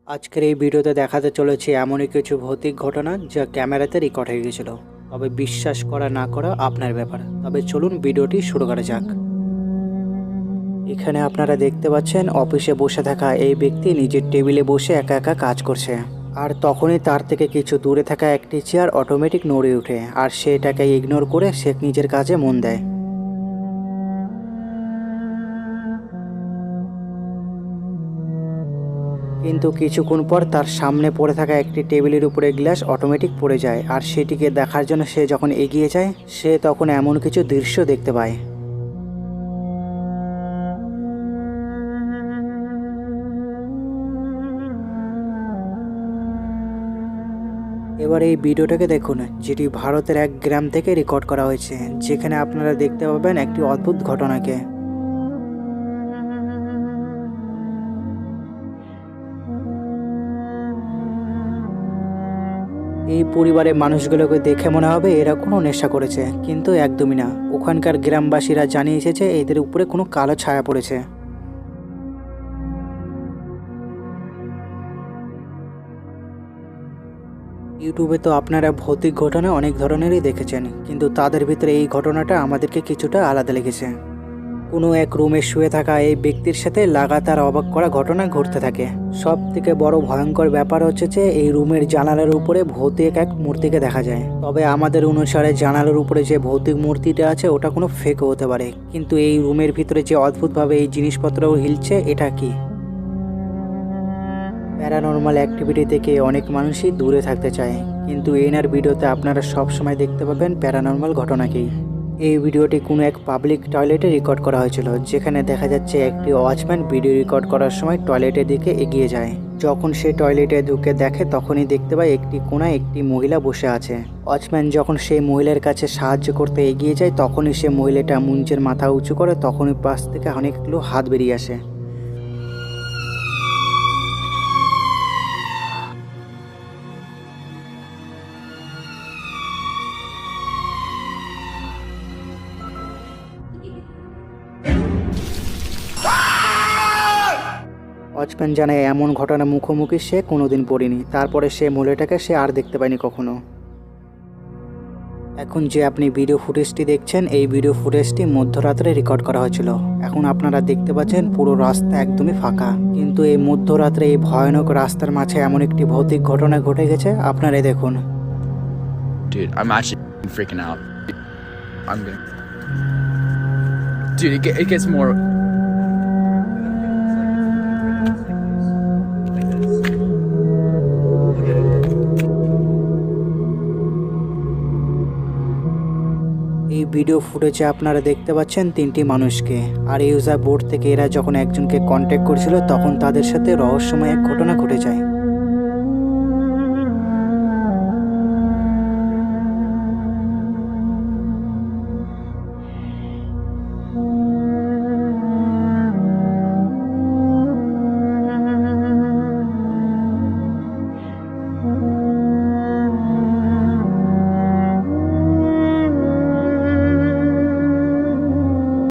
আজকের এই ভিডিওতে দেখাতে চলেছি এমনই কিছু ভৌতিক ঘটনা যা ক্যামেরাতে রেকর্ড হয়ে গেছিল। তবে বিশ্বাস করা না করা আপনার ব্যাপার। তবে চলুন ভিডিওটি শুরু করা যাক। এখানে আপনারা দেখতে পাচ্ছেন অফিসে বসে থাকা এই ব্যক্তি নিজের টেবিলে বসে একা একা কাজ করছে। আর তখনই তার থেকে কিছু দূরে থাকা একটি চেয়ার অটোমেটিক নড়ে ওঠে, আর সে এটাকে ইগনোর করে সে নিজের কাজে মন দেয়। কিন্তু কিছুক্ষণ পর তার সামনে পড়ে থাকা একটি টেবিলের উপরে গ্লাস অটোমেটিক পড়ে যায়, আর সেটিকে দেখার জন্য সে যখন এগিয়ে যায় সে তখন এমন কিছু দৃশ্য দেখতে পায়। এবার এই ভিডিওটাকে দেখুন, যেটি ভারতের এক গ্রাম থেকে রেকর্ড করা হয়েছে, যেখানে আপনারা দেখতে পাবেন একটি অদ্ভুত ঘটনাকে। এই পরিবারের মানুষগুলোকে দেখে মনে হবে এরা কোনো নেশা করেছে, কিন্তু একদমই না। ওখানকার গ্রামবাসীরা জানিয়ে এসেছে এদের উপরে কোনো কালো ছায়া পড়েছে। ইউটিউবে তো আপনারা ভৌতিক ঘটনা অনেক ধরনেরই দেখেছেন, কিন্তু তাদের ভিতরে এই ঘটনাটা আমাদেরকে কিছুটা আলাদা লেগেছে। কোনো এক রুমে শুয়ে থাকা এই ব্যক্তির সাথে লাগাতার অবাক করা ঘটনা ঘটতে থাকে। সব থেকে বড় ভয়ঙ্কর ব্যাপার হচ্ছে যে এই রুমের জানালার উপরে ভৌতিক এক মূর্তিকে দেখা যায়। তবে আমাদের অনুসারে জানালার উপরে যে ভৌতিক মূর্তিটা আছে ওটা কোনো ফেকও হতে পারে, কিন্তু এই রুমের ভিতরে যে অদ্ভুতভাবে এই জিনিসপত্র হিলছে এটা কি? প্যারানর্মাল অ্যাক্টিভিটি থেকে অনেক মানুষই দূরে থাকতে চায়, কিন্তু এনার ভিডিওতে আপনারা সবসময় দেখতে পাবেন প্যারানর্মাল ঘটনাকেই। এই ভিডিওটি কোনো এক পাবলিক টয়লেটে রেকর্ড করা হয়েছিল, যেখানে দেখা যাচ্ছে একটি ওয়াচম্যান ভিডিও রেকর্ড করার সময় টয়লেটের দিকে এগিয়ে যায়। যখন সে টয়লেটে ঢুকে দেখে তখনই দেখতে পায় একটি কোণায় একটি মহিলা বসে আছে। ওয়াচম্যান যখন সেই মহিলার কাছে সাহায্য করতে এগিয়ে যায় তখনই সে মহিলাটা মুঞ্জের মাথা উঁচু করে, তখনই পাশ থেকে অনেকগুলো হাত বেরিয়ে আসে। ওয়াচম্যান জানায় এমন ঘটনা মুখোমুখি সে কোনোদিন পড়েনি। তারপরে সে মহিলাটাকে সে আর দেখতে পায়নি কখনো। এখন যে আপনি ভিডিও ফুটেজটি দেখছেন এই ভিডিও ফুটেজটি মধ্যরাত্রে রেকর্ড করা হয়েছিল। এখন আপনারা দেখতে পাচ্ছেন পুরো রাস্তা একদমই ফাঁকা, কিন্তু এই মধ্যরাত্রে এই ভয়ানক রাস্তার মাঝে এমন একটি ভৌতিক ঘটনা ঘটে গেছে, আপনারাই দেখুন। Dude, I'm actually freaking out. I'm gonna... Dude, it gets more... এই ভিডিও ফুটেজে আপনারা দেখতে পাচ্ছেন তিনটি মানুষকে, আর ইউজার বোর্ড থেকে এরা যখন একজনকে কন্ট্যাক্ট করেছিল তখন তাদের সাথে রহস্যময় এক ঘটনা ঘটে যায়।